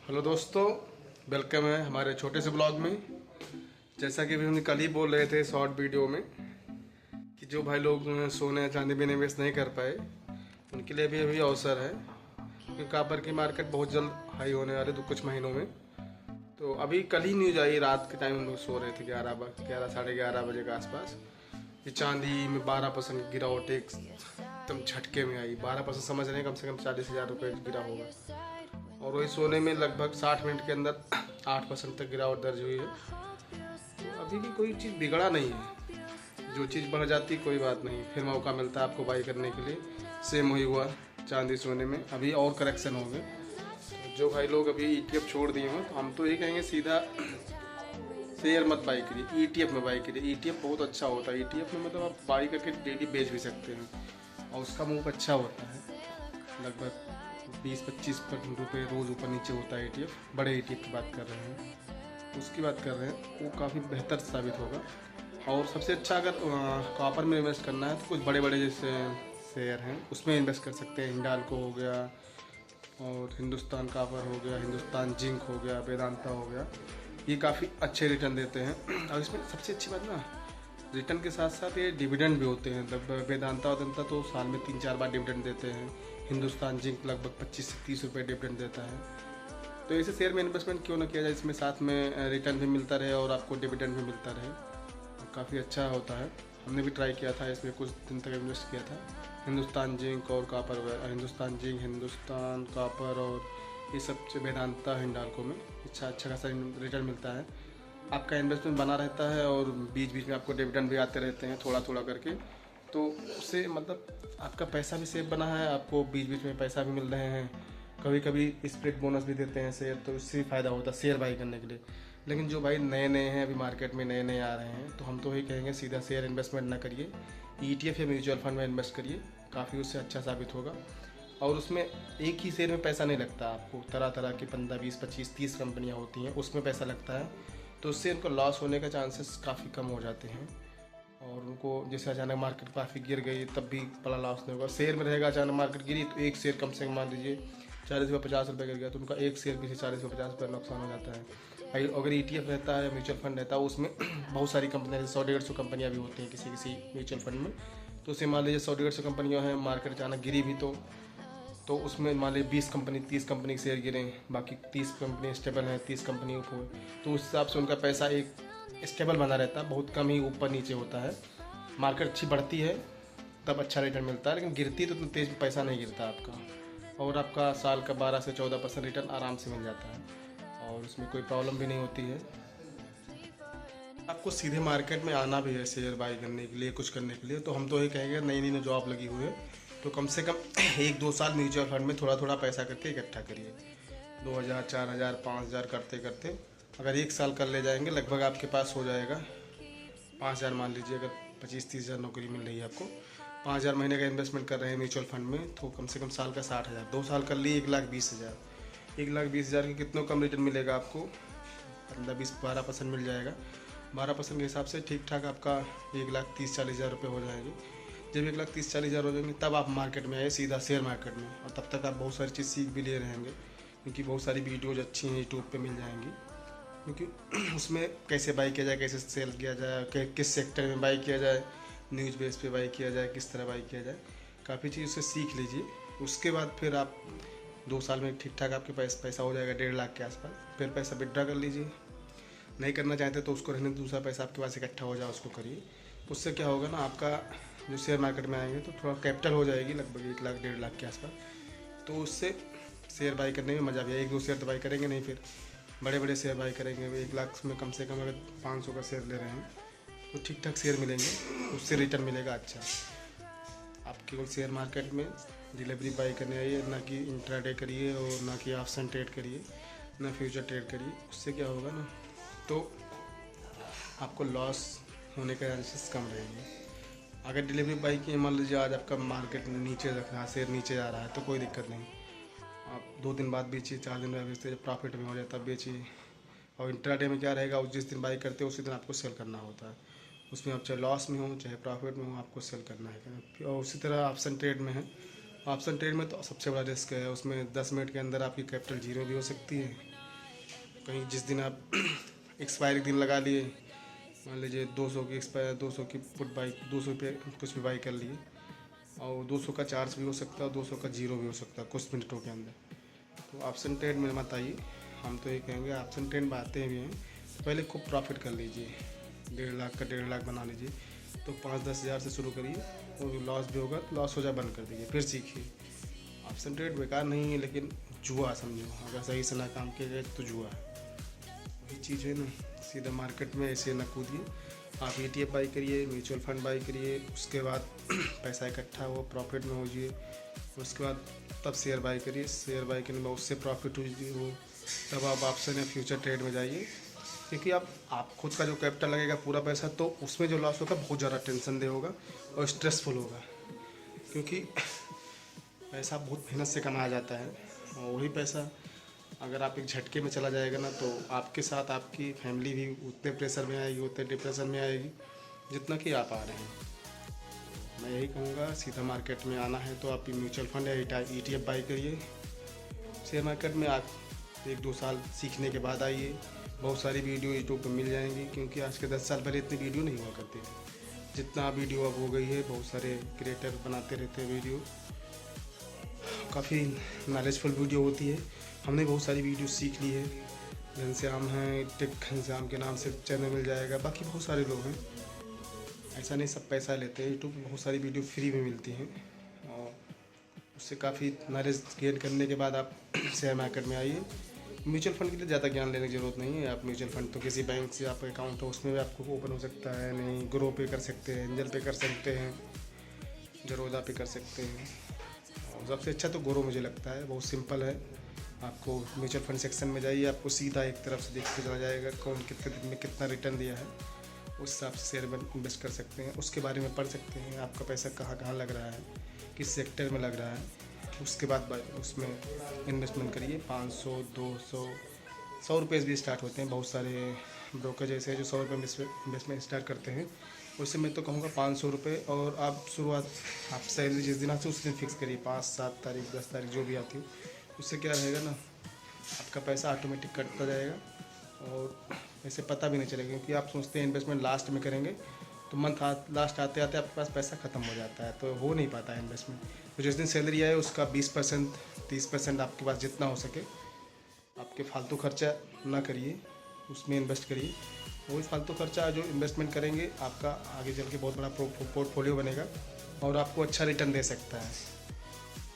Hello दोस्तों, welcome है हमारे छोटे से ब्लॉग में। जैसा कि अभी हम कल ही बोल रहे थे शॉर्ट वीडियो में कि जो भाई लोग सोने चांदी में इन्वेस्ट नहीं कर पाए उनके लिए भी अभी अवसर है, क्योंकि कॉपर की मार्केट बहुत जल्द हाई होने वाली है कुछ महीनों में। तो अभी कल ही न्यूज आई, रात के टाइम हम लोग सो रहे थे 11 साढ़े 11 बजे के आसपास, कि चांदी में 12% गिरावट एकदम झटके में आई। 12% समझ रहे हैं, कम से कम 40,000 रुपये गिरा होगा। और वही सोने में लगभग 60 मिनट के अंदर 8% तक गिरावट दर्ज हुई है। तो अभी भी कोई चीज़ बिगड़ा नहीं है, जो चीज़ बढ़ जाती कोई बात नहीं, फिर मौका मिलता है आपको बाई करने के लिए। सेम वही हुआ चांदी सोने में, अभी और करेक्शन हो गए। जो भाई लोग अभी ETF छोड़ दिए हैं तो हम तो ये कहेंगे सीधा शेयर मत बाई करिए, ETF में बाई करिए। ETF बहुत अच्छा होता है। ETF में मतलब आप बाई करके डेली बेच भी सकते हैं और उसका मूव अच्छा होता है, लगभग 20-25 रुपये रोज़ ऊपर नीचे होता है ETF। बड़े ETF की बात कर रहे हैं, उसकी बात कर रहे हैं, वो काफ़ी बेहतर साबित होगा। और सबसे अच्छा अगर कॉपर में इन्वेस्ट करना है तो कुछ बड़े बड़े जैसे शेयर हैं उसमें इन्वेस्ट कर सकते हैं। हिंडाल्को हो गया और हिंदुस्तान कॉपर हो गया, हिंदुस्तान जिंक हो गया, वेदांता हो गया, ये काफ़ी अच्छे रिटर्न देते हैं। और इसमें सबसे अच्छी बात ना, रिटर्न के साथ साथ ये डिविडेंड भी होते हैं। वेदांता तो साल में 3-4 बार डिविडेंड देते हैं। हिंदुस्तान जिंक लगभग 25 से 30 रुपये डिविडेंड देता है। तो ऐसे शेयर में इन्वेस्टमेंट क्यों ना किया जाए, इसमें साथ में रिटर्न भी मिलता रहे और आपको डिविडेंड भी मिलता रहे, काफ़ी अच्छा होता है। हमने भी ट्राई किया था, इसमें कुछ दिन तक इन्वेस्ट किया था। हिंदुस्तान जिंक और copper, Hindustan zinc, Hindustan copper और ये सब से वेदांता हिंडाल्को में अच्छा खासा रिटर्न मिलता है। आपका इन्वेस्टमेंट बना रहता है और बीच बीच में आपको डिविडेंड भी आते रहते हैं थोड़ा थोड़ा करके। तो उससे मतलब आपका पैसा भी सेफ बना है, आपको बीच बीच में पैसा भी मिल रहे हैं। कभी कभी स्प्लिट बोनस भी देते हैं शेयर, तो इससे फ़ायदा होता है शेयर बाई करने के लिए। लेकिन जो भाई नए नए हैं, अभी मार्केट में नए नए आ रहे हैं, तो हम तो यही कहेंगे सीधा शेयर इन्वेस्टमेंट ना करिए, ETF या म्यूचुअल फंड में इन्वेस्ट करिए, काफ़ी उससे अच्छा साबित होगा। और उसमें एक ही शेयर में पैसा नहीं लगता आपको, तरह तरह की 15, 20, 25, 30 कंपनियाँ होती हैं, उसमें पैसा लगता है। तो उससे उनको लॉस होने का चांसेस काफ़ी कम हो जाते हैं। और उनको जैसे अचानक मार्केट काफ़ी गिर गई तब भी बड़ा लॉस नहीं होगा। शेयर में रहेगा, अचानक मार्केट गिरी तो एक शेयर कम से कम मान लीजिए 40 रुपये 50 रुपये गिर गया, तो उनका एक शेयर भी 40 रुपये 50 रुपये नुकसान हो जाता है। अगर ETF रहता है या म्यूचुअल फंड रहता है, उसमें बहुत सारी कंपनियाँ, 100-150 कंपनियाँ भी होती हैं किसी म्यूचुअल फंड में। तो उससे मान लीजिए 100-150 कंपनियाँ हैं, मार्केट अचानक गिरी भी तो उसमें मान लीजिए 20 कंपनी 30 कंपनी के शेयर गिरे, बाकी 30 कंपनी स्टेबल हैं, 30 कंपनी ऊपर, तो उस हिसाब से उनका पैसा एक स्टेबल बना रहता है, बहुत कम ही ऊपर नीचे होता है। मार्केट अच्छी बढ़ती है तब अच्छा रिटर्न मिलता है, लेकिन गिरती तो इतना तेज़ पैसा नहीं गिरता आपका, और आपका साल का 12 से 14% रिटर्न आराम से मिल जाता है और उसमें कोई प्रॉब्लम भी नहीं होती है। आपको सीधे मार्केट में आना भी है शेयर बाई करने के लिए, कुछ करने के लिए, तो हम तो ये कहेंगे नई नई जॉब लगी हुई है तो कम से कम 1-2 साल म्यूचुअल फंड में थोड़ा थोड़ा पैसा करके इकट्ठा करिए। 2,000, 4,000, 5,000 करते करते अगर 1 साल कर ले जाएंगे, लगभग आपके पास हो जाएगा 5,000। मान लीजिए अगर 25-30 हज़ार नौकरी मिल रही है आपको, 5,000 महीने का इन्वेस्टमेंट कर रहे हैं म्यूचुअल फंड में, तो कम से कम साल का 60,000, 2 साल कर लिए 1,20,000। 1,20,000 के कितनों कम रिटर्न मिलेगा आपको, 15-20-12% मिल जाएगा। 12% के हिसाब से ठीक ठाक आपका 1,30,40,000 रुपये हो जाएंगे। जब 1,30,40,000 हो जाएंगे तब आप मार्केट में आए, सीधा शेयर मार्केट में, और तब तक आप बहुत सारी चीज़ सीख भी ले रहेंगे, क्योंकि बहुत सारी वीडियोज़ अच्छी हैं यूट्यूब पे मिल जाएंगी। क्योंकि उसमें कैसे बाई किया जाए, कैसे सेल किया जाए, किस सेक्टर में बाई किया जाए, न्यूज़ बेस पे बाई किया जाए, किस तरह बाई किया जाए, काफ़ी चीज़ उससे सीख लीजिए। उसके बाद फिर आप 2 साल में ठीक ठाक आपके पास पैसा हो जाएगा 1.5 लाख के आसपास, फिर पैसा विड्रा कर लीजिए। नहीं करना चाहते तो उसको रहने, दूसरा पैसा आपके पास इकट्ठा हो जाए उसको करिए। उससे क्या होगा ना, आपका जो शेयर मार्केट में आएंगे तो थोड़ा कैपिटल हो जाएगी, लगभग 1 लाख 1.5 लाख के आसपास, तो उससे शेयर बाई करने में मज़ा भी आएगा। 1-2 शेयर तो बाई करेंगे नहीं, फिर बड़े बड़े शेयर बाई करेंगे। 1 लाख में कम से कम अगर 500 का शेयर ले रहे हैं तो ठीक ठाक शेयर मिलेंगे, उससे रिटर्न मिलेगा अच्छा। आप केवल शेयर मार्केट में डिलीवरी बाई करने आइए, ना कि इंट्राडे करिए और ना कि ऑप्शन ट्रेड करिए, ना फ्यूचर ट्रेड करिए। उससे क्या होगा ना, तो आपको लॉस होने के चांसेस कम रहेंगे। अगर डिलीवरी बाई की, मान लीजिए आज आपका मार्केट नीचे रख रहा है, शेयर नीचे जा रहा है, तो कोई दिक्कत नहीं, आप 2 दिन बाद बेचिए, 4 दिन बाद बेचते, जब प्रॉफिट में हो जाए तब बेचिए। और इंट्राडे में क्या रहेगा, जिस दिन बाई करते हैं उसी दिन आपको सेल करना होता है। उसमें आप चाहे लॉस में हो चाहे प्रॉफिट में हो, आपको सेल करना है। और उसी तरह ऑप्शन ट्रेड में है, ऑप्शन ट्रेड में तो सबसे बड़ा रिस्क है, उसमें 10 मिनट के अंदर आपकी कैपिटल जीरो भी हो सकती है कहीं जिस दिन आप एक्सपायरी दिन लगा लिए, मान लीजिए 200 की एक्सपायर, 200 की पुट बाई, 200 पे कुछ भी बाई कर लिए, और 200 का चार्ज भी हो सकता है और 200 का जीरो भी हो सकता है कुछ मिनटों के अंदर। तो ऑप्शन ट्रेड में मत आइए। हम तो ये कहेंगे ऑप्शन ट्रेड में आते भी हैं तो पहले खूब प्रॉफिट कर लीजिए, 1.5 लाख का 1.5 लाख बना लीजिए। तो 5-10 हज़ार से शुरू करिए, और लॉस भी होगा तो लॉस हो जाए बंद कर दीजिए, फिर सीखिए। ऑप्शन ट्रेड बेकार नहीं है, लेकिन जुआ समझो, अगर सही से ना काम किया जाए तो जुआ है। वही चीज़ है ना, सीधा मार्केट में ऐसे ना कूदिए। आप ETF बाई करिए, म्यूचुअल फंड बाई करिए, उसके बाद पैसा इकट्ठा हो, प्रॉफिट में हो जाइए, उसके बाद तब शेयर बाई करिए। शेयर बाई करने में उससे प्रॉफिट हो तब आप ऑप्शन या फ्यूचर ट्रेड में जाइए। क्योंकि आप खुद का जो कैपिटल लगेगा पूरा पैसा, तो उसमें जो लॉस होगा बहुत ज़्यादा टेंशन दे होगा और स्ट्रेसफुल होगा। क्योंकि पैसा बहुत मेहनत से कमाया जाता है, और वही पैसा अगर आप एक झटके में चला जाएगा ना, तो आपके साथ आपकी फैमिली भी उतने प्रेशर में आएगी, उतने डिप्रेशन में आएगी जितना कि आप आ रहे हैं। मैं यही कहूँगा, सीधा मार्केट में आना है तो आप म्यूचुअल फंड या ETF बाई करिए। शेयर मार्केट में आप 1-2 साल सीखने के बाद आइए। बहुत सारी वीडियो यूट्यूब पर मिल जाएंगी, क्योंकि आज के 10 साल पहले इतनी वीडियो नहीं हुआ करती थी जितना वीडियो अब हो गई है। बहुत सारे क्रिएटर बनाते रहते हैं वीडियो, काफ़ी नॉलेजफुल वीडियो होती है। हमने बहुत सारी वीडियो सीख ली है। घनश्याम हैं, टेक घनश्याम के नाम से चैनल मिल जाएगा, बाकी बहुत सारे लोग हैं। ऐसा नहीं सब पैसा लेते हैं, यूट्यूब पर बहुत सारी वीडियो फ्री में मिलती हैं, और उससे काफ़ी नॉलेज गेन करने के बाद आप शेयर मार्केट में आइए। म्यूचुअल फंड के लिए ज़्यादा ज्ञान लेने की ज़रूरत नहीं है। आप म्यूचुअल फंड तो किसी बैंक से आपका अकाउंट हो, उसमें भी आपको ओपन हो सकता है, नहीं ग्रो पे कर सकते हैं, एंजल पे कर सकते हैं, जरोदा पे कर सकते हैं। और सबसे अच्छा तो ग्रो मुझे लगता है, बहुत सिंपल है। आपको म्यूचुअल फंड सेक्शन में जाइए, आपको सीधा एक तरफ से देख के चला जाएगा कौन कितने दिन में कितना रिटर्न दिया है, उस हिसाब से शेयर में इन्वेस्ट कर सकते हैं। उसके बारे में पढ़ सकते हैं, आपका पैसा कहाँ कहाँ लग रहा है, किस सेक्टर में लग रहा है। उसके बाद उसमें इन्वेस्टमेंट करिए। 500, 200, 100 रुपये भी स्टार्ट होते हैं। बहुत सारे ब्रोकर जैसे जो 100 रुपये इन्वेस्टमेंट स्टार्ट करते हैं। उससे मैं तो कहूँगा 500 रुपये, और आप शुरुआत आप सैलरी जिस दिन आती है उस दिन फिक्स करिए, 5, 7 तारीख, 10 तारीख जो भी आती है। उससे क्या रहेगा ना, आपका पैसा ऑटोमेटिक कटता जाएगा और ऐसे पता भी नहीं चलेगा। क्योंकि आप सोचते हैं इन्वेस्टमेंट लास्ट में करेंगे, तो मंथ लास्ट आते आते आपके पास पैसा ख़त्म हो जाता है, तो हो नहीं पाता है इन्वेस्टमेंट। तो जिस दिन सैलरी आए उसका 20%, 30% आपके पास जितना हो सके, आपके फालतू खर्चा ना करिए, उसमें इन्वेस्ट करिए। वही फालतू खर्चा जो इन्वेस्टमेंट करेंगे, आपका आगे चल के बहुत बड़ा पोर्टफोलियो बनेगा और आपको अच्छा रिटर्न दे सकता है।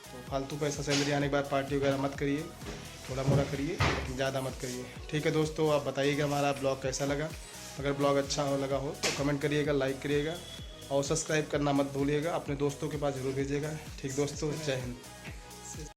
तो फालतू पैसा सैलरी आने के बाद पार्टी वगैरह मत करिए, थोड़ा मोड़ा करिए, लेकिन ज़्यादा मत करिए। ठीक है दोस्तों, आप बताइएगा हमारा ब्लॉग कैसा लगा। अगर ब्लॉग अच्छा लगा हो तो कमेंट करिएगा, लाइक करिएगा, और सब्सक्राइब करना मत भूलिएगा। अपने दोस्तों के पास ज़रूर भेजिएगा। ठीक दोस्तों, जय हिंद।